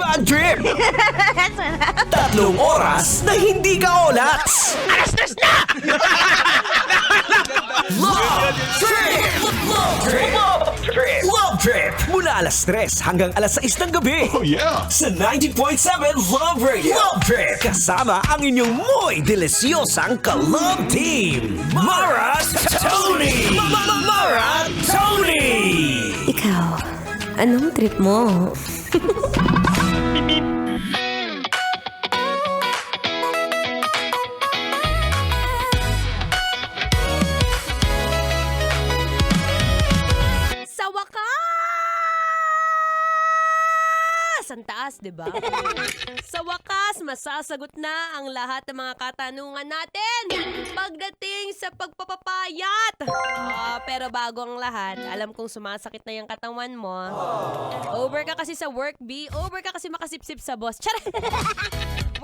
Bad Trip! 3 oras na hindi ka olats! Alas-tres na! Love Trip! Love Trip! Love Trip! Mula alas 3 hanggang alas 6 ng gabi. Oh yeah! Sa 90.7 Love Radio. Love Trip! Kasama ang inyong muy delisyosang ka-love team. Mara Tony! Mara Tony! Ikaw, anong trip mo? Sa wakas! Ang taas, di ba? Sa wakas, masasagot na ang lahat ng mga katanungan natin pagdating sa pagpapapayat. Pero bago ang lahat, alam kong sumasakit na yung katawan mo. Over ka kasi sa work, B. Over ka kasi makasipsip sa boss. Charot!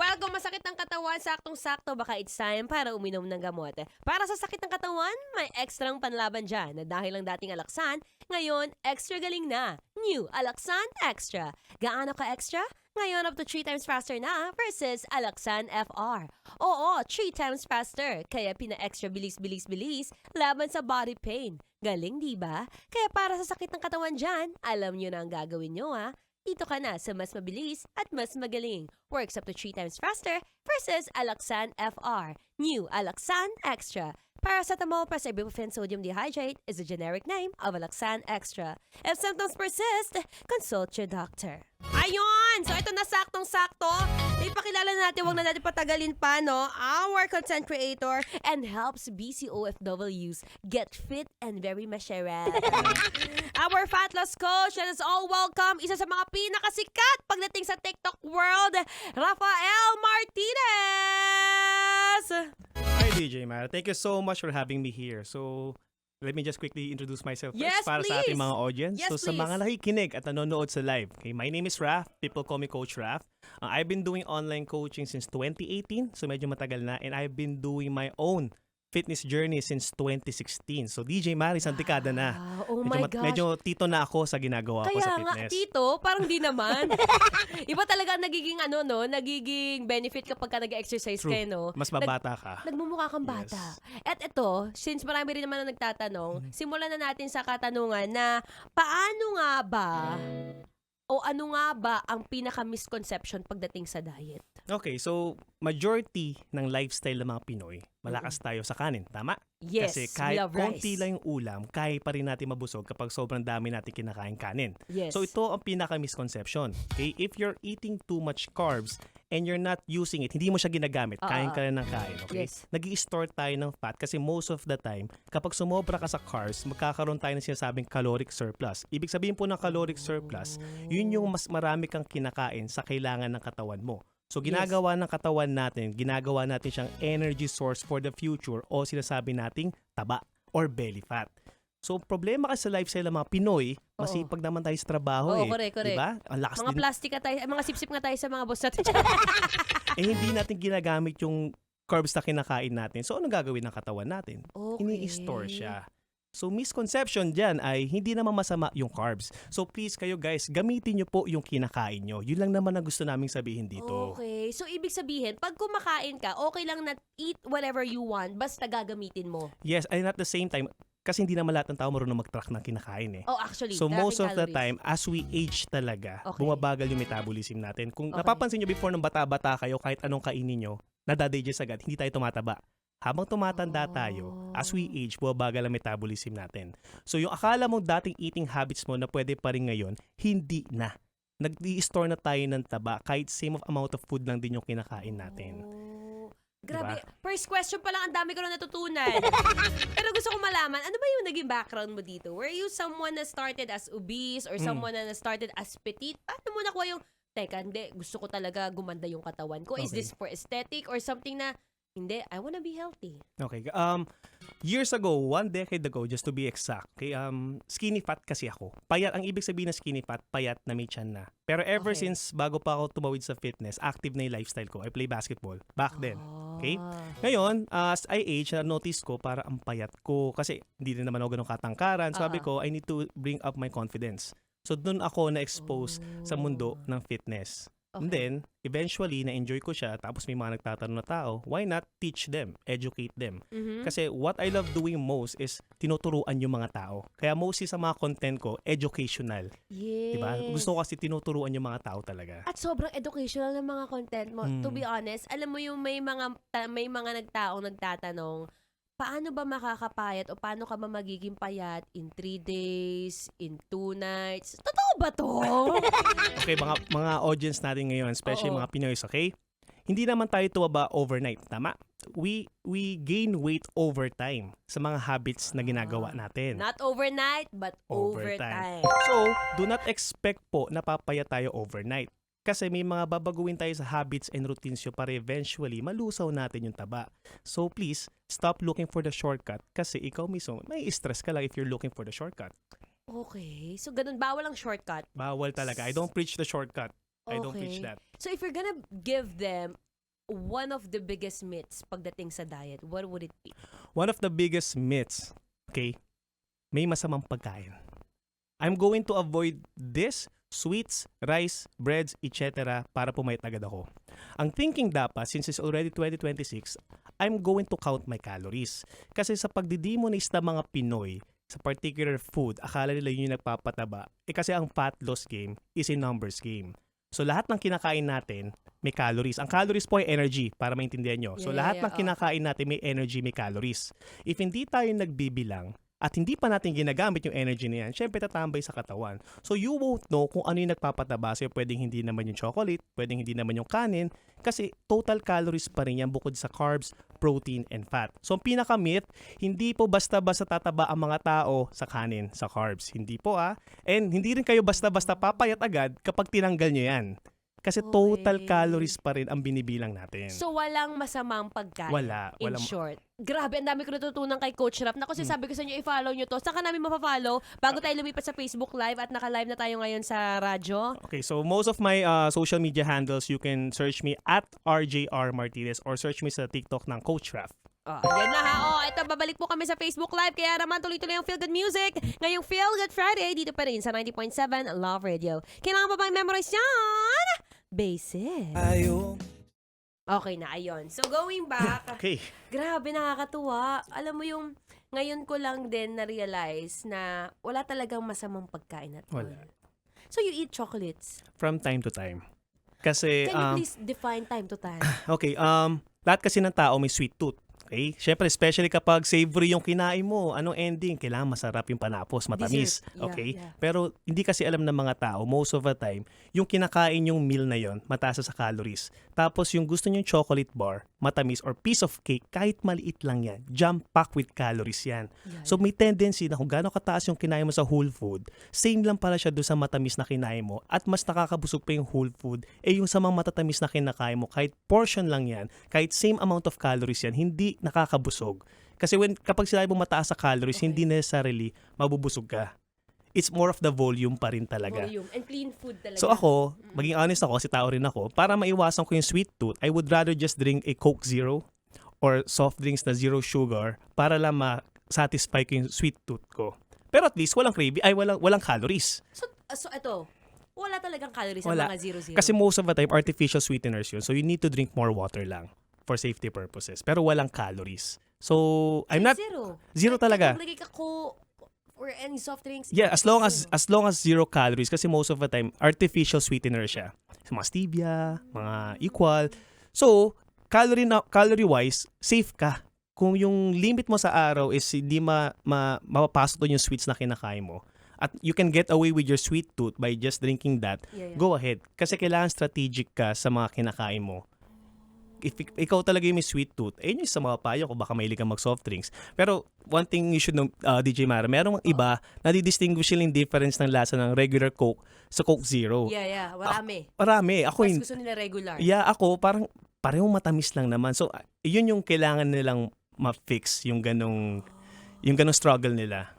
Well, kung masakit ang katawan, saktong-sakto, baka it's time para uminom ng gamot. Para sa sakit ng katawan, may ekstrang panlaban dyan na dahil ang dating Alaxan, ngayon, extra galing na. New Alaxan Extra. Gaano ka extra? Ngayon, up to 3 times faster na versus Alaxan FR. Oo, 3 times faster. Kaya pina-extra bilis-bilis-bilis laban sa body pain. Galing, di ba? Kaya para sa sakit ng katawan dyan, alam nyo na ang gagawin nyo, ha? Dito ka na sa mas mabilis at mas magaling. Works up to 3 times faster versus Alaxan FR. New Alaxan Extra. Paracetamol plus ibuprofen sodium dihydrate is a generic name of Alaxan Extra. If symptoms persist, consult your doctor. Ayun! So ito na saktong-sakto. Ipakilala natin, huwag na natin patagalin pa, no? Our content creator and helps BCOFWs get fit and very masyarat. Our fat loss coach, and is all welcome, isa sa mga pinakasikat pagdating sa TikTok world, Rafael Martinez! Hi, DJ Mara. Thank you so much for having me here. So, let me just quickly introduce myself Yes, first para sa please. ating mga audience. Yes, so, sa please. mga nakikinig at nanonood sa live, okay, my name is Raf. People call me Coach Raf. I've been doing online coaching since 2018, so medyo matagal na. And I've been doing my own fitness journey since 2016. So, DJ Mara, isang dekada na. Oh my gosh. Medyo tito na ako sa ginagawa ko sa Kaya nga, fitness. Tito, parang di naman. Iba talaga nagiging nagiging benefit kapag ka nag-exercise True. kayo, no? Mas babata ka. Nagmumukha kang bata. At ito, since marami rin naman na nagtatanong, simulan na natin sa katanungan na paano nga ba o ano nga ba ang pinaka-misconception pagdating sa diet? Okay, so majority ng lifestyle ng mga Pinoy, malakas tayo sa kanin, tama? Yes, Kasi we kahit love konti rice. lang yung ulam, kaya pa rin natin mabusog kapag sobrang dami natin kinakain kanin. Yes. So ito ang pinaka-misconception. Okay? If you're eating too much carbs and you're not using it, hindi mo siya ginagamit, kain ka rin ng kain. Okay? Yes. Nag-i-store tayo ng fat kasi most of the time, kapag sumobra ka sa carbs, magkakaroon tayo ng sinasabing caloric surplus. Ibig sabihin po ng caloric surplus, yun yung mas marami kang kinakain sa kailangan ng katawan mo. So ginagawa ng katawan natin, ginagawa natin siyang energy source for the future o sinasabi nating taba or belly fat. So problema kasi sa lifestyle ng mga Pinoy, masipag naman tayo sa trabaho Oo, correct. Diba? Ang lakas Mga din. plastic ka tayo, mga sip-sip nga tayo sa mga boss natin. Hindi natin ginagamit yung carbs na kinakain natin. So ano gagawin ng katawan natin? Okay. Ini-store siya. So misconception dyan ay hindi naman masama yung carbs. So please kayo guys, gamitin nyo po yung kinakain nyo. Yun lang naman ang gusto naming sabihin dito. Okay. So, ibig sabihin, pag kumakain ka, okay lang na eat whatever you want, basta gagamitin mo. Yes, and at the same time, kasi hindi naman lahat ng tao marunong mag-track ng kinakain Oh, actually, So most of the tracking time, as we age talaga, Okay. bumabagal yung metabolism natin. Kung Okay. napapansin nyo before nung bata-bata kayo, kahit anong kainin nyo, nadadigest agad, hindi tayo tumataba. Habang tumatanda tayo, as we age, bumabagal ang metabolism natin. So yung akala mo dating eating habits mo na pwede pa rin ngayon, hindi na. Nag-i-store na tayo ng taba kahit same of amount of food lang din yung kinakain natin. Oh. Grabe. Diba? First question pa lang, ang dami ko na natutunan. Pero gusto ko malaman, ano ba yung naging background mo dito? Were you someone na started as obese or someone na started as petite? Paano mo nakuha yung, teka, hindi, gusto ko talaga gumanda yung katawan ko. Is Okay. this for aesthetic or something na, hindi, I wanna be healthy? Okay. Years ago, 1 decade ago, just to be exact, okay, skinny fat kasi ako. Payat, ang ibig sabihin ng skinny fat, payat na may tiyan na. Pero ever Okay. since, bago pa ako tumawid sa fitness, active na yung lifestyle ko. I play basketball back then. Okay? Ah. Ngayon, as I age, na-notice ko para ang payat ko. Kasi hindi rin naman ako ganun katangkaran. Sabi ko, I need to bring up my confidence. So doon ako na-expose sa mundo ng fitness. And Okay. then, eventually, na-enjoy ko siya. Tapos may mga nagtatanong na tao, why not teach them, educate them? Mhm. Kasi what I love doing most is tinuturuan yung mga tao. Kaya mostly sa mga content ko, educational. Yes. Diba? Gusto ko kasi tinuturuan yung mga tao talaga. At sobrang educational ng mga content mo. To Mm. be honest, alam mo yung may mga nagtaong nagtatanong, paano ba makakapayat o paano ka ba magiging payat in 3 days, in 2 nights? Totoo ba to? Okay, mga audience natin ngayon, especially Oo. mga Pinoys, okay? Hindi naman tayo tumaba overnight, tama? We gain weight over time sa mga habits na ginagawa natin. Not overnight, but overtime. So, do not expect po na papaya tayo overnight. Kasi may mga babaguhin tayo sa habits and routines yun para eventually malusaw natin yung taba. So please, stop looking for the shortcut kasi ikaw mismo, may stress ka lang if you're looking for the shortcut. Okay. So, ganun. Bawal ang shortcut. Bawal talaga. I don't preach the shortcut. I don't preach Okay. that. So, if you're gonna give them one of the biggest myths pagdating sa diet, what would it be? One of the biggest myths, okay, may masamang pagkain. I'm going to avoid this, sweets, rice, breads, etc. para pumayat agad ako. Ang thinking dapat, since it's already 2026, I'm going to count my calories. Kasi sa pagdidemonize ng mga Pinoy, sa particular food, akala nila yun yung nagpapataba. Kasi ang fat loss game is a numbers game. So lahat ng kinakain natin, may calories. Ang calories po ay energy, para maintindihan nyo. So Yeah, lahat yeah, ng kinakain natin, may energy, may calories. If hindi tayo nagbibilang, at hindi pa natin ginagamit yung energy na yan, syempre tatambay sa katawan. So you won't know kung ano yung nagpapataba. So pwedeng hindi naman yung chocolate, pwedeng hindi naman yung kanin, kasi total calories pa rin yan bukod sa carbs, protein, and fat. So ang pinaka-myth, hindi po basta-basta tataba ang mga tao sa kanin, sa carbs. Hindi po And hindi rin kayo basta-basta papayat agad kapag tinanggal nyo yan. Kasi total Okay. calories pa rin ang binibilang natin. So, walang masamang pagkain. Wala. In Walang- short. Grabe, ang dami ko natutunan kay Coach Rap. Naku, sabi ko sa inyo, i-follow nyo to. Saan ka namin mapafollow? Bago tayo lumipat sa Facebook Live at naka-live na tayo ngayon sa radyo. Okay, so most of my social media handles, you can search me at RJR Martinez or search me sa TikTok ng Coach Raf. Ayan na ha. Ito, babalik po kami sa Facebook Live. Kaya naman tuloy-tuloy ang Feel Good Music. Ngayong Feel Good Friday, dito pa rin sa 90.7 Love Radio. Kailangan pa bang memorize yan? Basic. Okay na, ayun. So, going back, Okay. grabe, nakakatuwa. Alam mo yung, ngayon ko lang din na-realize na wala talagang masamang pagkain at all. Wala. So, you eat chocolates. From time to time. Kasi, Can you please define time to time? okay, lahat kasi ng tao may sweet tooth. Okay? Syempre, especially kapag savory yung kinain mo, anong ending? Kailangan masarap yung panapos, matamis. Dessert. Yeah, Okay? yeah. Pero hindi kasi alam ng mga tao, most of the time, yung kinakain yung meal na yon mataas sa calories. Tapos yung gusto nyong chocolate bar, matamis, or piece of cake, kahit maliit lang yan, jam-packed with calories yan. Yeah, So may tendency na kung gaano kataas yung kinain mo sa whole food, same lang pala siya doon sa matamis na kinain mo at mas nakakabusog pa yung whole food, yung sa mga matatamis na kinakain mo, kahit portion lang yan, kahit same amount of calories yan, hindi nakakabusog. Kasi kapag sinabi mo mataas sa calories, Okay. hindi necessarily mabubusog ka. It's more of the volume pa rin talaga. volume and clean food talaga. So ako, maging honest ako, kasi tao rin ako, para maiwasan ko yung sweet tooth, I would rather just drink a Coke Zero or soft drinks na zero sugar para lang ma-satisfy ko yung sweet tooth ko. Pero at least walang walang calories. So ito, wala talagang calories Wala. sa mga 0-0. Kasi most of the time, artificial sweeteners yun. So you need to drink more water lang for safety purposes. Pero walang calories. So, I'm not... Zero Kahit talaga. Kahit maglagay ka ko or any soft drinks. Yeah, as long as zero calories, kasi most of the time artificial sweetener siya. So, mga stevia, mga equal. So, calorie wise, safe ka. Kung yung limit mo sa araw is hindi mapapasok doon yung sweets na kinakain mo, at you can get away with your sweet tooth by just drinking that, Yeah. go ahead. Kasi kailangan strategic ka sa mga kinakain mo. If ikaw talaga yung may sweet tooth, yun yung sa mga payo ko, baka mahilig kang mag-soft drinks. Pero one thing you should know, DJ Mara, merong iba na di-distinguish yung difference ng lasa ng regular Coke sa Coke Zero. Yeah. Marami. Marami. Ako Mas gusto nila regular. ako parang parehong matamis lang naman. So, yun yung kailangan nilang ma-fix, yung ganong struggle nila.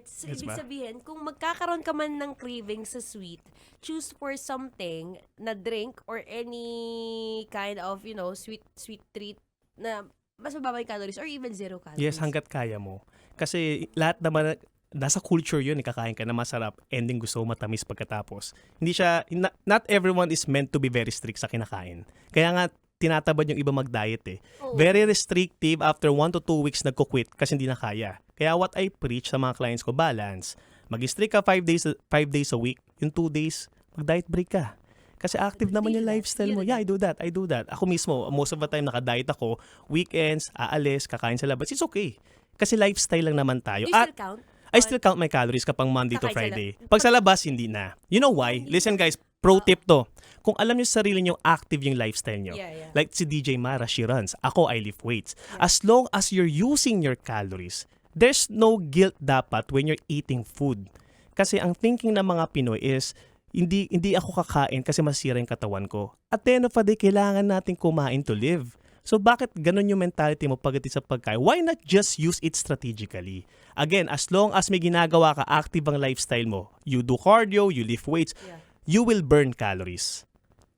So, Gets ibig ba? sabihin, kung magkakaroon ka man ng craving sa sweet, choose for something na drink or any kind of, sweet treat na mas mababa yung calories or even zero calories. Yes, hanggat kaya mo. Kasi lahat naman, nasa culture yun, kakain ka na masarap, ending gusto mo matamis pagkatapos. Hindi siya, not everyone is meant to be very strict sa kinakain. Kaya nga, tinatabad yung iba mag-diet eh. Very restrictive, after 1 to 2 weeks nagko-quit kasi hindi na kaya. Kaya what I preach sa mga clients ko, balance. Mag-strict ka 5 days a week, yung 2 days, mag-diet break ka. Kasi active naman yung lifestyle mo. Yeah, I do that. Ako mismo, most of the time nakadiet ako, weekends, aalis, kakain sa labas. It's okay. Kasi lifestyle lang naman tayo. Do you still count? I still count my calories kapag Monday to Kakain sa Friday. Pag sa labas, hindi na. You know why? Listen guys, pro tip to. Kung alam nyo sa sarili nyo, active yung lifestyle nyo. Yeah. Like si DJ Mara, she runs. Ako, I lift weights. As long as you're using your calories, there's no guilt dapat when you're eating food. Kasi ang thinking ng mga Pinoy is, hindi ako kakain kasi masira yung katawan ko. At the end of the day, kailangan natin kumain to live. So bakit ganun yung mentality mo pagdating sa pagkain? Why not just use it strategically? Again, as long as may ginagawa ka, active ang lifestyle mo, you do cardio, you lift weights, you will burn calories.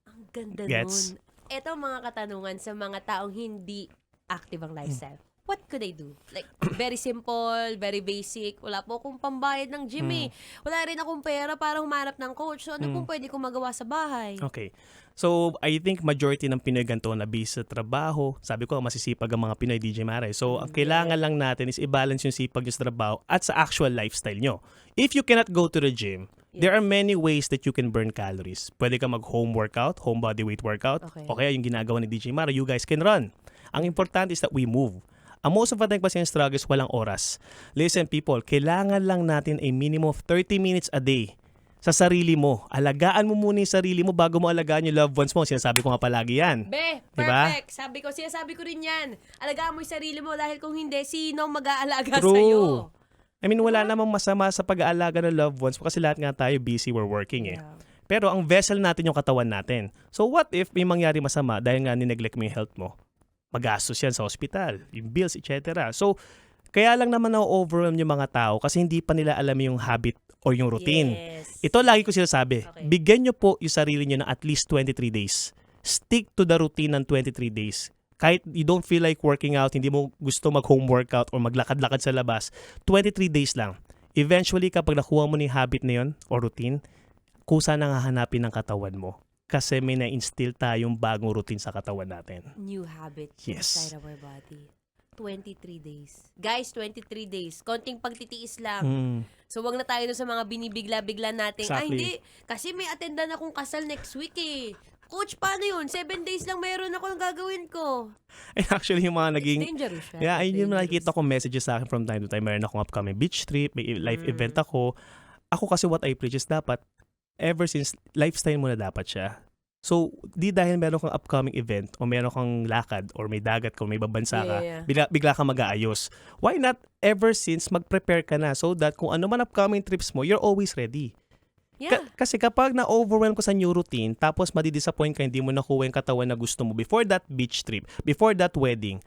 Ang ganda Gets? nun. Ito mga katanungan sa mga taong hindi active ang lifestyle. What could I do? Like, very simple, very basic. Wala po akong pambayad ng gym eh. Wala rin akong pera para humanap ng coach. So, ano pong pwede kong magawa sa bahay? Okay. So, I think majority ng Pinoy ganito na busy sa trabaho. Sabi ko, masisipag ang mga Pinoy, DJ Mare. So, ang kailangan lang natin is i-balance yung sipag nyo sa trabaho at sa actual lifestyle nyo. If you cannot go to the gym, there are many ways that you can burn calories. Pwede ka mag-home workout, home body weight workout. Okay. O kaya yung ginagawa ni DJ Mare, you guys can run. Ang importante is that we move. Ang most of the time kasi yung struggle is walang oras. Listen people, kailangan lang natin a minimum of 30 minutes a day sa sarili mo. Alagaan mo muna yung sarili mo bago mo alagaan yung loved ones mo. Sinasabi ko nga palagi yan. Be, Diba? perfect. Sinasabi ko rin yan. Alagaan mo yung sarili mo dahil kung hindi, sino mag-aalaga True. sa'yo? I mean, wala namang masama sa pag-aalaga ng loved ones kasi lahat nga tayo busy, we're working eh. Yeah. Pero ang vessel natin yung katawan natin. So what if may mangyari masama dahil nga nineglect mo yung health mo? Magastos yan sa hospital, yung bills, etc. So, kaya lang naman na-overwhelm yung mga tao kasi hindi pa nila alam yung habit or yung routine. Yes. Ito lagi ko sinasabi, Okay. bigyan nyo po yung sarili nyo ng at least 23 days. Stick to the routine ng 23 days. Kahit you don't feel like working out, hindi mo gusto mag-home workout or maglakad-lakad sa labas, 23 days lang. Eventually, kapag nakuha mo na yung habit na yun or routine, kusa na nga hanapin ng katawan mo. Kasi may na-instill tayong bagong routine sa katawan natin. New habit Yes. inside our body. 23 days. Guys, 23 days. Konting pagtitiis lang. Mm. So, wag na tayo dun sa mga binibigla-bigla natin. Ay, Exactly. hindi. Kasi may attendan akong kasal next week eh. Coach, paano yun? 7 days lang meron ako ng gagawin ko. And actually, yung mga naging... Dangerous siya. Yeah, ayun yung Dangerous. nakikita ko messages sa akin from time to time. Meron akong upcoming beach trip, may life event ako. Ako kasi what I preach is dapat, ever since, lifestyle mo na dapat siya. So, di dahil meron kang upcoming event o meron kang lakad or may dagat ka o may babansa ka, Yeah. bigla ka mag-aayos. Why not ever since mag-prepare ka na so that kung ano man upcoming trips mo, you're always ready. Yeah. Kasi kapag na-overwhelm ko sa new routine, tapos madidisappoint ka, hindi mo nakuha yung katawan na gusto mo before that beach trip, before that wedding,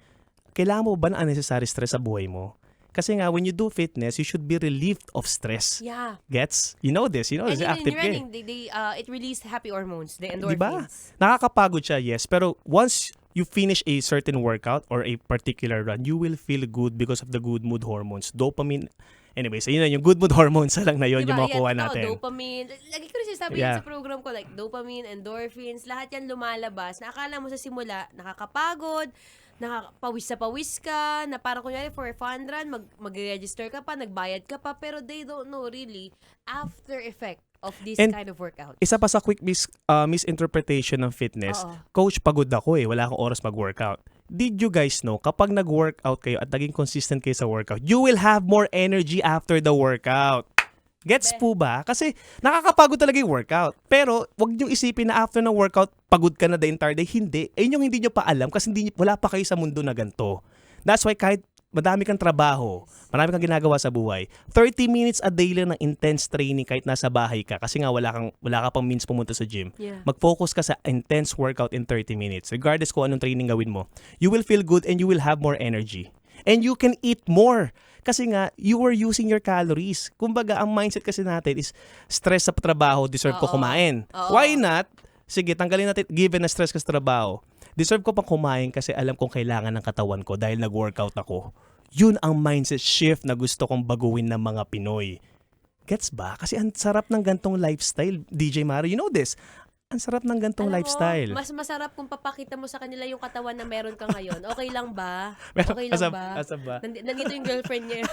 kailangan mo ba ng unnecessary stress sa buhay mo? Kasi nga, when you do fitness, you should be relieved of stress. Yeah. Gets? You know this, And active in ka eh. running, it released happy hormones, the Di ba? endorphins. Nakakapagod siya, yes. Pero once you finish a certain workout or a particular run, you will feel good because of the good mood hormones. Dopamine. Anyway, so yun na, yung good mood hormones lang na yun Diba? yung makuha Yan, natin. Dopamine. Lagi ko rin sinasabi Yeah. yun sa program ko, like dopamine, endorphins, lahat yan lumalabas. Na akala mo sa simula, nakakapagod, nakapawis ka, na parang kunyari for a fun run, mag-register ka pa, nagbayad ka pa, pero they don't know really after effect of this And kind of workout. Isa pa sa quick misinterpretation ng fitness, Oo. Coach, pagod ako eh, wala akong oras mag-workout. Did you guys know, kapag nag-workout kayo at naging consistent kayo sa workout, you will have more energy after the workout. Gets po ba? Kasi nakakapagod talaga yung workout. Pero wag niyo isipin na after ng workout, pagod ka na the entire day. Hindi. Ayun yung hindi niyo pa alam kasi wala pa kayo sa mundo na ganito. That's why kahit madami kang trabaho, marami kang ginagawa sa buhay, 30 minutes a day lang ng intense training kahit nasa bahay ka kasi nga wala ka pang means pumunta sa gym. Yeah. Mag-focus ka sa intense workout in 30 minutes. Regardless kung anong training gawin mo, you will feel good and you will have more energy. And you can eat more. Kasi nga, you were using your calories. Kumbaga, ang mindset kasi natin is stress sa trabaho, deserve ko Oo. kumain. Oo. Why not? Sige, tanggalin natin, given na stress ka sa trabaho, deserve ko pang kumain kasi alam kong kailangan ng katawan ko dahil nag-workout ako. Yun ang mindset shift na gusto kong baguhin ng mga Pinoy. Gets ba? Kasi ang sarap ng gantong lifestyle, DJ Mara. You know this. Ang sarap ng gantong Alam mo, lifestyle. mas masarap kung papakita mo sa kanila yung katawan na meron ka ngayon. Okay lang ba? Pero, Okay lang ba? Asab ba? Nandito yung girlfriend niya.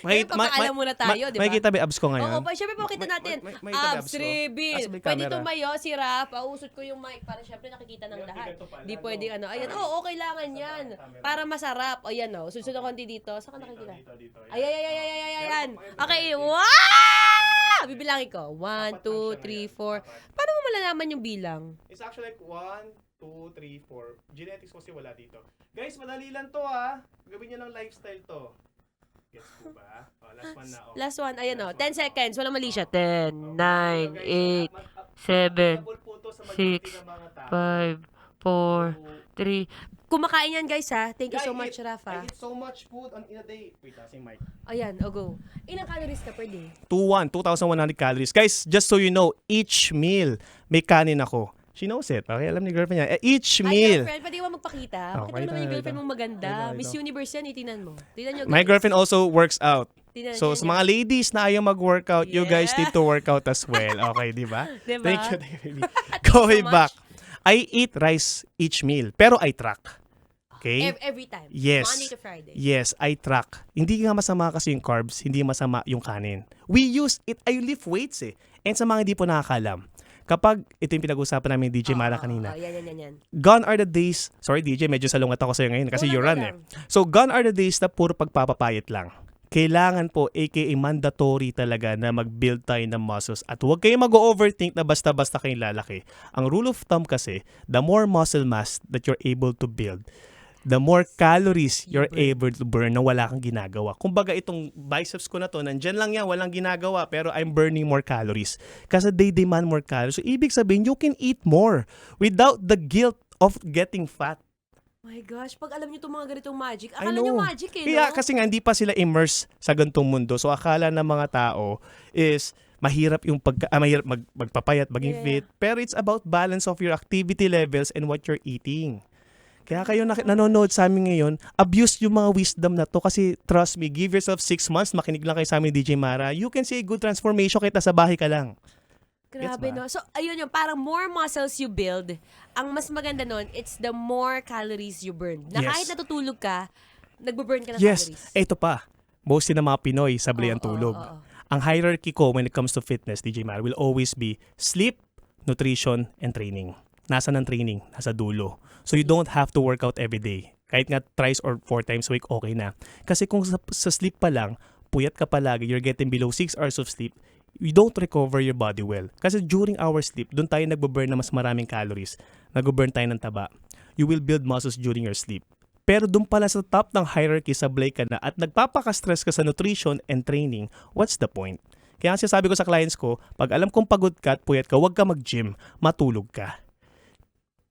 May, papaalam muna tayo, di ba? Makikita ba yung abs ko ngayon? Oo, syempre pakita natin. may tabi Abs, abs ko. reveal. Asa may Pwede camera? tumayo, si Raf, pausot ko yung mic para syempre nakikita ng lahat. Di pwede Ayan, kailangan yan. Para masarap. O yan o, susunod ng konti dito. Saan ka nakikita? Ayan. Okay, wow! Bibilangin ko. 1, 2, 3, 4. Paano mo malalaman yung bilang? It's actually like 1, 2, 3, 4. Genetics kasi wala dito. Guys, madali lang to Gawin nyo lang lifestyle to. Gets ko ba? Last one na. Last one, ayan o. 10 seconds. Walang mali siya. 10, 9, 8, 7, 6, 5, 4, 3. Kumakain yan guys ha. Thank you so much, Rafa. I eat so much food in a day. Wait, sing mic. Ayan, go. Ilang calories ka per day? 2,100 calories. Guys, just so you know, each meal may kanin ako. She knows it. Okay, alam ni girlfriend niya. Each meal. Girlfriend, pwede mo magpakita? Oh, Pakita mo naman yung girlfriend mong maganda. Ito. Miss Universe yan, itinan mo. Tignan nyo, My guys. girlfriend also works out. Tignan So, nyo sa yan. mga ladies na ayaw mag-workout, you guys Yeah. need to work out as well. Okay, di ba? Diba? Thank you, baby. Going so back. much. I eat rice each meal, pero I track. Okay? Every time. Yes. Monday to Friday. Yes, I track. Hindi nga masama kasi yung carbs, hindi masama yung kanin. We use it, I lift weights And sa mga hindi po nakakalam, kapag ito yung pinag-usapan namin ni DJ Mara kanina, Yan. gone are the days, sorry DJ, medyo salungat ako sa'yo ngayon kasi you Wala run lang. So, gone are the days na puro pagpapapayat lang. Kailangan po, aka mandatory talaga na mag-build tayo ng muscles at huwag kayong mag-overthink na basta-basta kayong lalaki. Ang rule of thumb kasi, the more muscle mass that you're able to build, the more calories you're able to burn na wala kang ginagawa. Kumbaga itong biceps ko na to, nandyan lang yan, walang ginagawa, pero I'm burning more calories. Kasi they demand more calories. So, ibig sabihin, you can eat more without the guilt of getting fat. My gosh, pag alam nyo itong mga ganitong magic, I akala know. nyo magic Kaya no? kasi nga, hindi pa sila immersed sa gantong mundo. So, akala ng mga tao is mahirap yung mahirap magpapayat, maging fit. Pero it's about balance of your activity levels and what you're eating. Kaya kayo nanonood sa amin ngayon, abuse yung mga wisdom na to kasi trust me, give yourself 6 months, makinig lang kayo sa amin DJ Mara, you can see a good transformation kahit nasa bahay ka lang. Grabe, no? So, ayun yung, parang more muscles you build, ang mas maganda nun, it's the more calories you burn. Na Yes. kahit natutulog ka, nagbo-burn ka ng Yes, calories. ito pa. Mostly ng mga Pinoy, sablay ang tulog. Ang hierarchy ko when it comes to fitness, DJ Mara, will always be sleep, nutrition, and training. Nasa ng training? Nasa dulo. So you don't have to work out every day. Kahit nga thrice or 4 times a week, okay na. Kasi kung sa sleep pa lang, puyat ka palagi, you're getting below 6 hours of sleep, you don't recover your body well. Kasi during our sleep, doon tayo nagbo-burn na mas maraming calories. Nagbo-burn tayo ng taba. You will build muscles during your sleep. Pero doon pala sa top ng hierarchy, sablay ka na at nagpapaka-stress ka sa nutrition and training, what's the point? Kaya ang sinasabi ko sa clients ko, pag alam kong pagod ka at puyat ka, huwag ka mag-gym, matulog ka.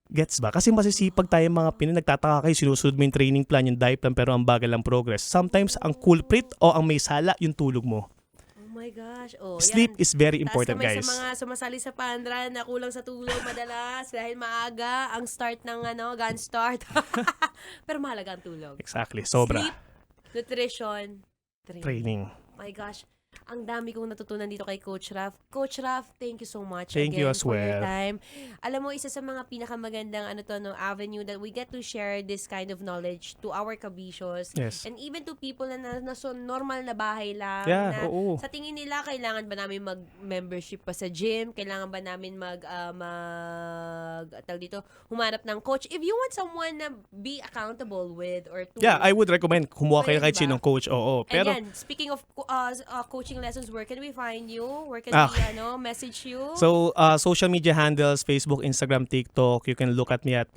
Gets ba? Kasi masisipag tayo mga Pinoy, nagtataka kayo, sinusunod mo yung training plan, yung diet plan, pero ang bagal ng progress. Sometimes, ang culprit o ang may sala, yung tulog mo. Oh my gosh. Oh, Sleep yan. is very Taas important, kamay guys. sa mga sumasali sa Pandra na kulang sa tulog madalas dahil maaga ang start ng gun start. Pero mahalaga ang tulog. Exactly, sobra. Sleep, nutrition, training. Training. My gosh. Ang dami kong natutunan dito kay Coach Raf. Coach Raf, thank you so much Thank again you as for your well. time. Alam mo, isa sa mga pinakamagandang avenue that we get to share this kind of knowledge to our kabishos. Yes. And even to people na nasa normal na bahay lang. Yeah, na oo. Sa tingin nila, kailangan ba namin mag-membership pa sa gym? Kailangan ba namin humanap ng coach? If you want someone na be accountable with or to... Yeah, I would recommend kumuha kayo Pwede kahit ba? sinong coach. Oo. And Pero, yan, speaking of coaching lessons, where can we find you? Where can we message you? so, social media handles, Facebook, Instagram, TikTok, you can look at me at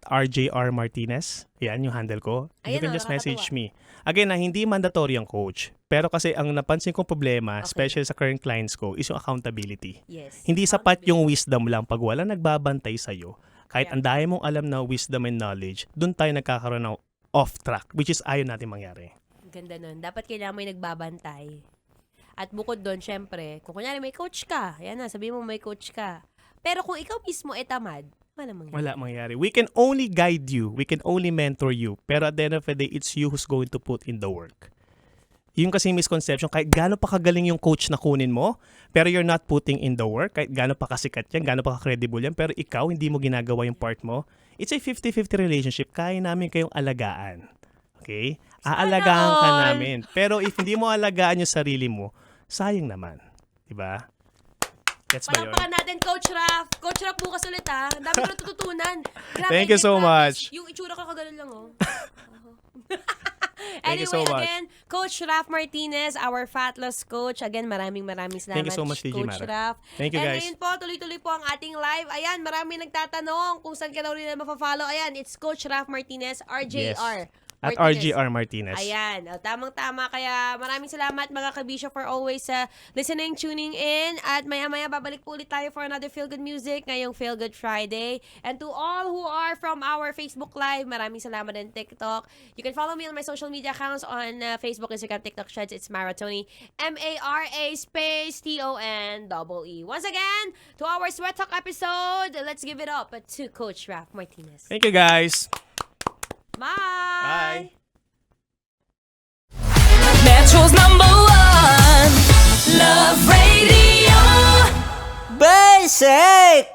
RJR Martinez. Yan yung handle ko. You Ayan, can just nakakatuwa. message me. Again, hindi mandatory ang coach. Pero kasi ang napansin kong problema, Okay. especially sa current clients ko, is yung accountability. Yes. Hindi sapat yung wisdom lang pag wala nagbabantay sa'yo. Kahit Yeah. ang dami mong alam na wisdom and knowledge, doon tayo nagkakaroon ng off track, which is ayaw natin mangyari. Ganda nun. Dapat kailangan may nagbabantay. At bukod doon, syempre, kung kunyari may coach ka, yan na, sabihin mo may coach ka. Pero kung ikaw mismo tamad, walang mangyayari. Wala mangyari. We can only guide you. We can only mentor you. Pero at the end of the day, it's you who's going to put in the work. Yung kasi misconception, kahit gaano pa kagaling yung coach na kunin mo, pero you're not putting in the work, kahit gaano pa kasikat yan, gaano pa ka-credible yan, pero ikaw, hindi mo ginagawa yung part mo, it's a 50-50 relationship. Kaya namin kayong alagaan. Okay? Aalagaan ka all. namin. Pero if hindi mo alagaan yung sarili mo, sayang naman. Diba? Gets ba yun? Palakpakan natin, Coach Raf. Coach Raf, bukas ulit ha. Ang dami ko natututunan. Grabe, Thank you so promise. much. Yung itsura ka kagalan lang, oh. Thank you Anyway, so much. again, Coach Raf Martinez, our fat loss coach. Again, maraming salamat. Thank you so much, TG Coach Mara. Raf. Thank you, And guys. ngayon po, tuloy-tuloy po ang ating live. Ayan, maraming nagtatanong kung saan ka daw rin mapafollow. Ayan, it's Coach Raf Martinez, RJR. At Martinez. RGR Martinez. Ayan, tamang-tama. Kaya maraming salamat mga kabisyo for always listening, tuning in. At maya-maya babalik po ulit tayo for another Feel Good Music ngayong Feel Good Friday. And to all who are from our Facebook Live, maraming salamat din TikTok. You can follow me on my social media accounts on Facebook, Instagram, TikTok, Threads. It's Mara Tony. MARA space TONEE. Once again, to our Sweat Talk episode, let's give it up to Coach Raf Martinez. Thank you, guys. Bye! Bye. Metro's #1 Love Radio. Basic!